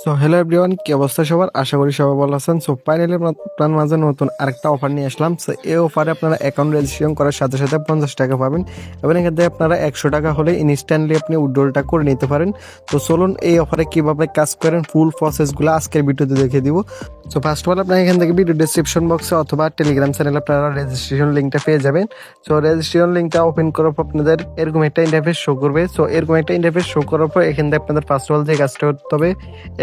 So hello everyone, কি অবস্থা সবার? আশা করি সবাই ভালো আছেন। সো ফাইনালি আপনার মাঝে নতুন আরেকটা অফার নিয়ে আসলাম। সো এই অফারে আপনারা অ্যাকাউন্ট রেজিস্ট্রেশন করার সাথে সাথে 50 টাকা পাবেন এবং এখান থেকে আপনারা 100 টাকা হলে ইনস্ট্যান্টলি আপনি উইথড্রলটা করে নিতে পারেন। তো চলুন এই অফারে কিভাবে কাজ করেন ফুল প্রসেসগুলো আজকের ভিডিওতে দেখিয়ে দিব। সো ফার্স্ট অফ অল আপনার এখান থেকে ভিডিও ডিসক্রিপশন বক্সে অথবা টেলিগ্রাম চ্যানেলে আপনারা রেজিস্ট্রেশন লিঙ্কটা পেয়ে যাবেন। সো রেজিস্ট্রেশন লিঙ্কটা ওপেন করার পর আপনাদের এরকম একটা ইন্টারফেস শো করবে। সো এরকম একটা ইন্টারফেস শো করার পর এখান থেকে আপনাদের ফার্স্ট অফ অল যে কাজটা করতে হবে,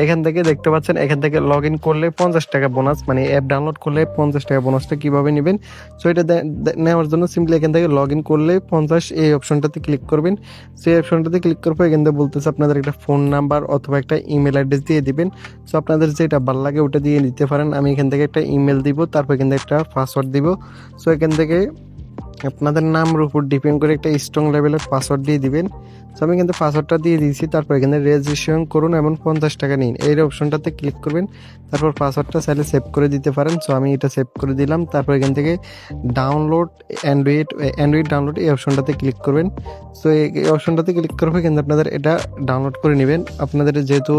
এখান থেকে দেখতে পাচ্ছেন এখান থেকে লগ ইন করলে 50 টাকা বোনাস, মানে অ্যাপ ডাউনলোড করলে 50 টাকা বোনাসটা কিভাবে নেবেন। সো এটা নেওয়ার জন্য সিম্পলি এখান থেকে লগ ইন করলে 50 এই অপশনটাতে ক্লিক করবেন। সেই অপশনটাতে ক্লিক করার পর এখান থেকে বলতেছে আপনাদের একটা ফোন নাম্বার অথবা একটা ইমেল অ্যাড্রেস দিয়ে দিবেন। সো আপনাদের যেটা ভালো লাগে ওটা দিয়ে দিতে পারেন। আমি এখান থেকে একটা ইমেল দিব, তারপর এখান থেকে একটা পাসওয়ার্ড দিব। সো এখান থেকে আপনাদের নামের উপর ডিপেন্ড করে একটা স্ট্রং লেভেলের পাসওয়ার্ড দিয়ে দিবেন। সো আমি কিন্তু পাসওয়ার্ডটা দিয়ে দিয়েছি। তারপর এখানে রেজিস্ট্রেশন করুন এবং 50 টাকা নিন এই অপশনটাতে ক্লিক করবেন। তারপর পাসওয়ার্ডটা চাইলে সেভ করে দিতে পারেন। সো আমি এটা সেভ করে দিলাম। তারপর এখান থেকে ডাউনলোড অ্যান্ড্রয়েড ডাউনলোড এই অপশনটাতে ক্লিক করবেন। সো এই অপশনটাতে ক্লিক করবে কিন্তু আপনাদের এটা ডাউনলোড করে নেবেন। আপনাদের যেহেতু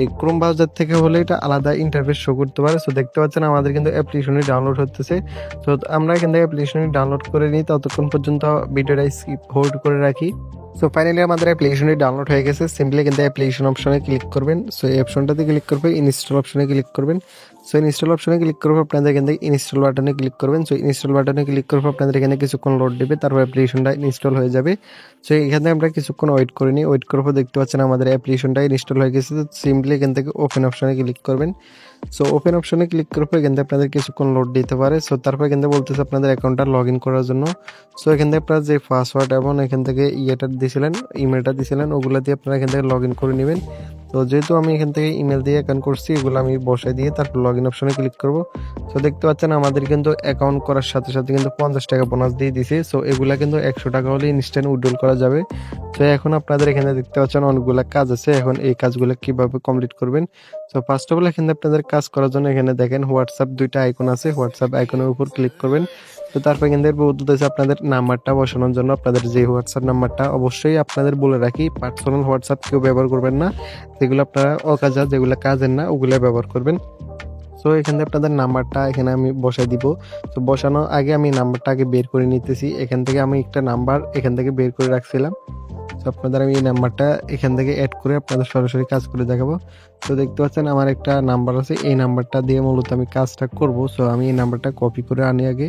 এই ক্রোম ব্রাউজার থেকে হলে এটা আলাদা ইন্টারফেস শো করতে পারে। সো দেখতে পাচ্ছেন আমাদের কিন্তু অ্যাপ্লিকেশনই ডাউনলোড হতেছে। তো আমরা এখান থেকে অ্যাপ্লিকেশনটি ডাউনলোড করে নিই, ততক্ষণ পর্যন্ত ভিডিওটা স্কিপ হোল্ড করে রাখি। সো ফাইনালি আমাদের অ্যাপ্লিকেশনটি ডাউনলোড হয়ে গেছে। সিম্পলি কিন্তু অ্যাপ্লিকেশন অপশনে ক্লিক করবেন। সো এই অপশনটাতে ক্লিক করবে, ইনস্টল অপশনে ক্লিক করবেন। সো ইনস্টল অপশনে ক্লিক করবো আপনাদের এখান থেকে ইনস্টল বাটনে ক্লিক করবেন। সো ইনস্টল বাটনে ক্লিক করবো আপনাদের এখানে কিছুক্ষণ লোড দেবে, তারপর অ্যাপ্লিকেশনটা ইনস্টল হয়ে যাবে। সো এখানে আমরা কিছুক্ষণ ওয়েট করে নিই। ওয়েট করার পর দেখতে পাচ্ছেন আমাদের অ্যাপ্লিকেশনটা ইনস্টল হয়ে গেছে। তো সিম্পলি এখান থেকে ওপেন অপশনে ক্লিক করবেন। সো ওপেন অপশনে ক্লিক করার পর এখান থেকে আপনাদের কিছুক্ষণ লোড দিতে পারে। সো তারপর এখান থেকে বলতেছে আপনাদের অ্যাকাউন্টটা লগ ইন করার জন্য। সো এখান থেকে আপনারা যে পাসওয়ার্ড এবং এখান থেকে ইয়েটা দিয়েছিলেন, ইমেলটা দিয়েছিলেন, ওগুলো দিয়ে আপনারা এখান থেকে লগ ইন করে নেবেন। তো যেহেতু আমি এখান থেকে ইমেল দিয়ে অ্যাকাউন্ট করছি, এগুলো আমি বসাই দিয়ে তারপর লগ ইন অপশনে ক্লিক করবো। সো দেখতে পাচ্ছেন আমাদের কিন্তু অ্যাকাউন্ট করার সাথে সাথে কিন্তু 50 টাকা বোনাস দিয়ে দিছে। সো এগুলা কিন্তু 100 টাকা হলে ইনস্ট্যান্ট উইথড্রল করা যাবে। তো এখন আপনাদের এখানে দেখতে পাচ্ছেন অনেকগুলো কাজ আছে। এখন এই কাজগুলো কিভাবে কমপ্লিট করবেন। সো ফার্স্ট অফ অল এখানে আপনাদের কাজ করার জন্য এখানে দেখেন হোয়াটসঅ্যাপ দুইটা আইকন আছে, হোয়াটসঅ্যাপ আইকনের উপর ক্লিক করবেন। তো তারপর এখান থেকে বলতেছে আপনাদের নাম্বারটা বসানোর জন্য আপনাদের যে হোয়াটসঅ্যাপ নাম্বারটা, অবশ্যই আপনাদের বলে রাখি পার্সোনাল হোয়াটসঅ্যাপ কেউ ব্যবহার করবেন না, যেগুলো আপনারা অকাজা, যেগুলো কাজের না, ওগুলো ব্যবহার করবেন। সো এখান থেকে আপনাদের নাম্বারটা এখানে আমি বসাই দিব। তো বসানোর আগে আমি নাম্বারটা আগে বের করে নিতেছি। এখান থেকে আমি একটা নাম্বার এখান থেকে বের করে রাখছিলাম। তো আপনাদের আমি এই নাম্বারটা এখান থেকে অ্যাড করে আপনাদের সরাসরি কাজ করে দেখাবো। তো দেখতে পাচ্ছেন আমার একটা নাম্বার আছে, এই নাম্বারটা দিয়ে মূলত আমি কাজটা করব। সো আমি এই নাম্বারটা কপি করে আনি আগে।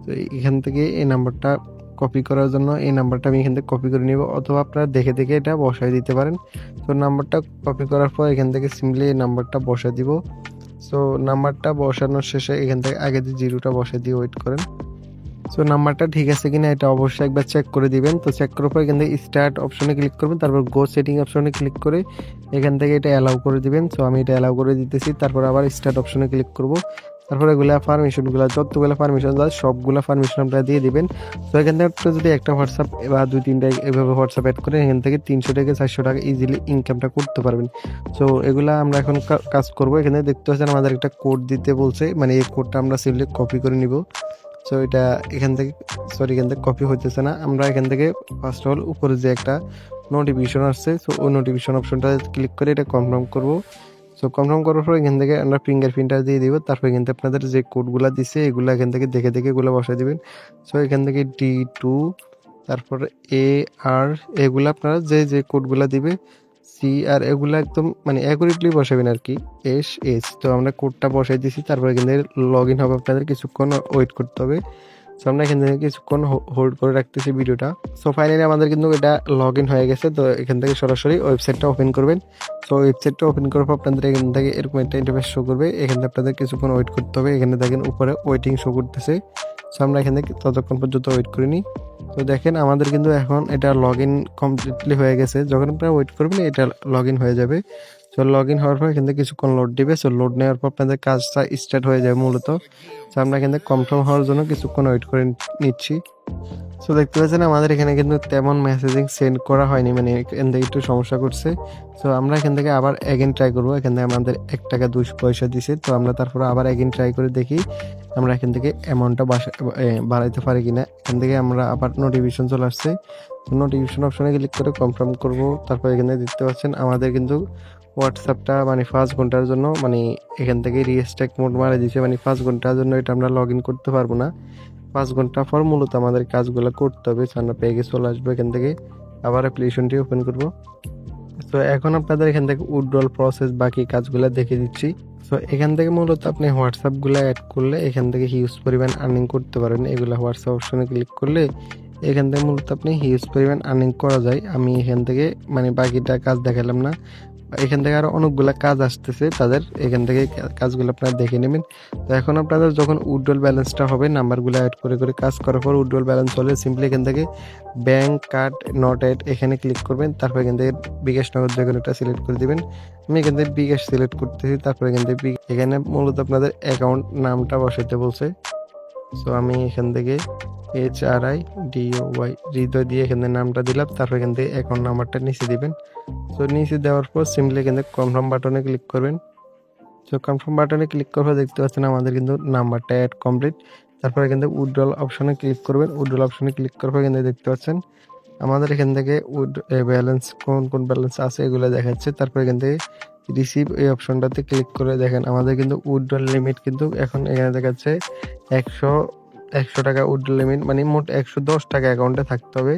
তো এখান থেকে এই নাম্বারটা কপি করার জন্য এই নাম্বারটা আমি এখান থেকে কপি করে নিব, অথবা আপনারা দেখে দেখে এটা বসাই দিতে পারেন। তো নাম্বারটা কপি করার পর এখান থেকে সিম্পলি এই নাম্বারটা বসাই দিব। সো নাম্বারটা বসানোর শেষে এখান থেকে আগে যে জিরোটা বসে দিয়ে ওয়েট করেন। সো নাম্বারটা ঠিক আছে কিনা এটা অবশ্যই একবার চেক করে দিবেন। তো চেক করার পর এখান থেকে স্টার্ট অপশনে ক্লিক করবেন, তারপর গো সেটিং অপশনে ক্লিক করে এখান থেকে এটা অ্যালাউ করে দিবেন। সো আমি এটা অ্যালাউ করে দিতেছি। তারপর আবার স্টার্ট অপশনে ক্লিক করব। তারপর এগুলা পারমিশনগুলো, যতগুলো পারমিশন যায় সবগুলো পারমিশন আপনারা দিয়ে দিবেন। তো এখান থেকে আপনারা যদি একটা হোয়াটসঅ্যাপ বা দুই তিনটা এভাবে হোয়াটসঅ্যাপ অ্যাড করেন, এখান থেকে 300 থেকে 400 টাকা ইজিলি ইনকামটা করতে পারবেন। সো এগুলা আমরা এখন কাজ করব। এখানে দেখতে পাচ্ছেন আমাদের একটা কোড দিতে বলছে, মানে এই কোডটা আমরা সিম্পলি কপি করে নিব। সো এটা এখান থেকে এখান থেকে কপি হইতেছে না। আমরা এখান থেকে ফার্স্ট অফ অল উপরে যে একটা নোটিফিকেশন আসছে, সো ওই নোটিফিকেশন অপশনটা ক্লিক করে এটা কনফার্ম করব। সো কনফার্ম করার পর এখান থেকে আমরা ফিঙ্গারপ্রিন্টটা দিয়ে দিব। তারপর এখান থেকে আপনাদের যে কোডগুলো দিছে এগুলো এখান থেকে দেখে দেখে এগুলো বসাই দিবেন। সো এখান থেকে D2, তারপর AR, এগুলো আপনারা যে যে কোডগুলো দিবে CR, এগুলো একদম মানে অ্যাকুরেটলি বসাবেন আর কি। SS, তো আমরা কোডটা বসাই দিছি। তারপর এখান থেকে লগ ইন হবে, আপনাদের কিছুক্ষণ ওয়েট করতে হবে। সো আমরা এখান থেকে কিছুক্ষণ হোল্ড করে রাখতেছি ভিডিওটা। সো ফাইনালি আমাদের কিন্তু এটা লগ ইন হয়ে গেছে। তো এখান থেকে সরাসরি ওয়েবসাইটটা ওপেন করবেন। সো ওয়েবসাইটটা ওপেন করার পর আপনাদের এখান থেকে এরকম একটা ইন্টারফেস শো করবে। এখানে আপনাদের কিছুক্ষণ ওয়েট করতে হবে। এখানে দেখেন উপরে ওয়েটিং শো করতেছে। সো আমরা এখান থেকে ততক্ষণ পর্যন্ত ওয়েট করে নিই। তো দেখেন আমাদের কিন্তু এখন এটা লগ ইন কমপ্লিটলি হয়ে গেছে। যখন আপনারা ওয়েট করবেন এটা লগ ইন হয়ে যাবে। সো লগ ইন হওয়ার পর এখান থেকে কিছুক্ষণ লোড দিবে। সো লোড নেওয়ার পর আপনাদের কাজটা স্টার্ট হয়ে যাবে মূলত। সো আমরা এখান থেকে কনফার্ম হওয়ার জন্য কিছুক্ষণ ওয়েট করে নিচ্ছি। সো দেখতে পাচ্ছেন আমাদের এখানে কিন্তু তেমন মেসেজিং সেন্ড করা হয়নি, মানে এখান থেকে একটু সমস্যা করছে। সো আমরা এখান থেকে আবার অ্যাগেন ট্রাই করবো। এখান থেকে আমাদের 1 টাকা 2 পয়সা দিছে। তো আমরা তারপরে আবার অ্যাগেন ট্রাই করে দেখি আমরা এখান থেকে অ্যামাউন্টটা বাড়াইতে পারি কিনা। এখান থেকে আমরা আবার নোটিফিকেশন চলে আসছে। নোটিফিকেশন অপশনে ক্লিক করে কনফার্ম করব। তারপর এখানে দেখতে পাচ্ছেন আমাদের কিন্তু হোয়াটসঅ্যাপটা মানে 5 ঘন্টার জন্য মানে এখান থেকে রিস্ট্রাক মোড মারা দিয়েছে, মানে 5 ঘন্টার জন্য এটা আমরা লগ ইন করতে পারবো না। 5 ঘন্টা পর মূলত আমাদের কাজগুলো করতে হবে। আমরা পেজে চলে আসবো, এখান থেকে আবার অ্যাপ্লিকেশনটি ওপেন করব। তো এখন আপনাদের এখান থেকে উইথড্রল প্রসেস বাকি কাজগুলো দেখে দিচ্ছি। তো এখান থেকে মূলত আপনি হোয়াটসঅ্যাপগুলো অ্যাড করলে এখান থেকে হিউজ পরিমাণ আর্নিং করতে পারেন। এগুলো হোয়াটসঅ্যাপ অপশনে ক্লিক করলে এখান থেকে মূলত আপনি হিউজ পরিমাণ আর্নিং করা যায়। আমি এখান থেকে মানে বাকিটা কাজ দেখালাম না, এখান থেকে আরো অনেকগুলা কাজ আসতেছে তাদের, এখান থেকে কাজগুলো আপনারা দেখে নেবেন। তো এখন আপনাদের যখন উইথড্রল ব্যালেন্সটা হবে, নাম্বারগুলো অ্যাড করে করে কাজ করার পর উইথড্রল ব্যালেন্স হলে সিম্পলি এখান থেকে ব্যাংক কার্ড নট অ্যাড এখানে ক্লিক করবেন। তারপর এখান থেকে বিকাশ নগদ যে কোনো একটা সিলেক্ট করে দিবেন। আমি এখান থেকে বিকাশ সিলেক্ট করতেছি। তারপর এখান থেকে এখানে মূলত আপনাদের অ্যাকাউন্ট নামটা বসাতে বলছে। সো আমি এখান থেকে HRIDOY হৃদয় দিয়ে এখানে নামটা দিলাম। তারপর এখান থেকে অ্যাকাউন্ট নাম্বারটা নিচে দিবেন। সো নিচে দেওয়ার পর সিম্পলি এখান থেকে কনফার্ম বাটনে ক্লিক করবেন। সো কনফার্ম বাটনে ক্লিক করার দেখতে পাচ্ছেন আমাদের কিন্তু নাম্বারটা অ্যাড কমপ্লিট। তারপর এখান থেকে উইথড্রল অপশনে ক্লিক করবেন। উইথড্রল অপশনে ক্লিক করার পর এখান থেকে দেখতে পাচ্ছেন আমাদের এখান থেকে ব্যালেন্স কোন কোন ব্যালেন্স আছে এগুলো দেখাচ্ছে। তারপর এখান থেকে রিসিভ এই অপশনটাতে ক্লিক করে দেখেন আমাদের কিন্তু উইথড্রল লিমিট কিন্তু এখন এখানে দেখাচ্ছে 100 টাকা উইথড্রল লিমিট, মানে মোট 110 টাকা অ্যাকাউন্টে থাকতে হবে।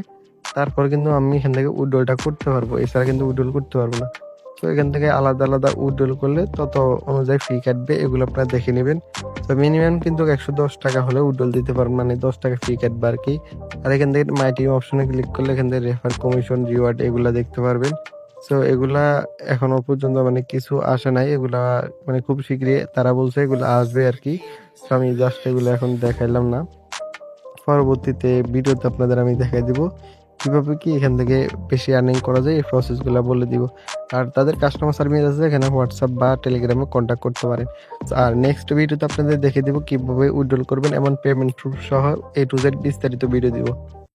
তারপর কিন্তু আমি এখান থেকে উইথড্রলটা করতে পারবো, এছাড়া কিন্তু উইথড্রল করতে পারবো না। তো এখান থেকে আলাদা আলাদা উইথড্রল করলে তত অনুযায়ী ফি কাটবে, এগুলো আপনারা দেখে নেবেন। তো মিনিমাম কিন্তু 110 টাকা হলে উইথড্রল দিতে পারবেন, মানে 10 টাকা ফি কাটবে আর কি। আর এখান থেকে মাই টিম অপশনে ক্লিক করলে এখান থেকে রেফার কমিশন রিওয়ার্ড এগুলা দেখতে পারবেন। সো এগুলা এখনো পর্যন্ত মানে কিছু আসে নাই, এগুলা মানে খুব শীঘ্রই তারা বলছে এগুলো আসবে আর কি। তো আমি জাস্ট এগুলো এখন দেখাইলাম না, পরবর্তীতে ভিডিওতে আপনাদের আমি দেখাই দিব কিভাবে কি এখান থেকে বেশি আর্নিং করা যায়, এই প্রসেসগুলো বলে দিব। আর তাদের কাস্টমার সার্ভিস আছে, এখানে হোয়াটসঅ্যাপ বা টেলিগ্রামে কন্ট্যাক্ট করতে পারেন। আর নেক্সট ভিডিওতে আপনাদের দেখে দিব কিভাবে উইথড্রল করবেন, এমন পেমেন্ট প্রুফ সহ A to Z বিস্তারিত ভিডিও দিব।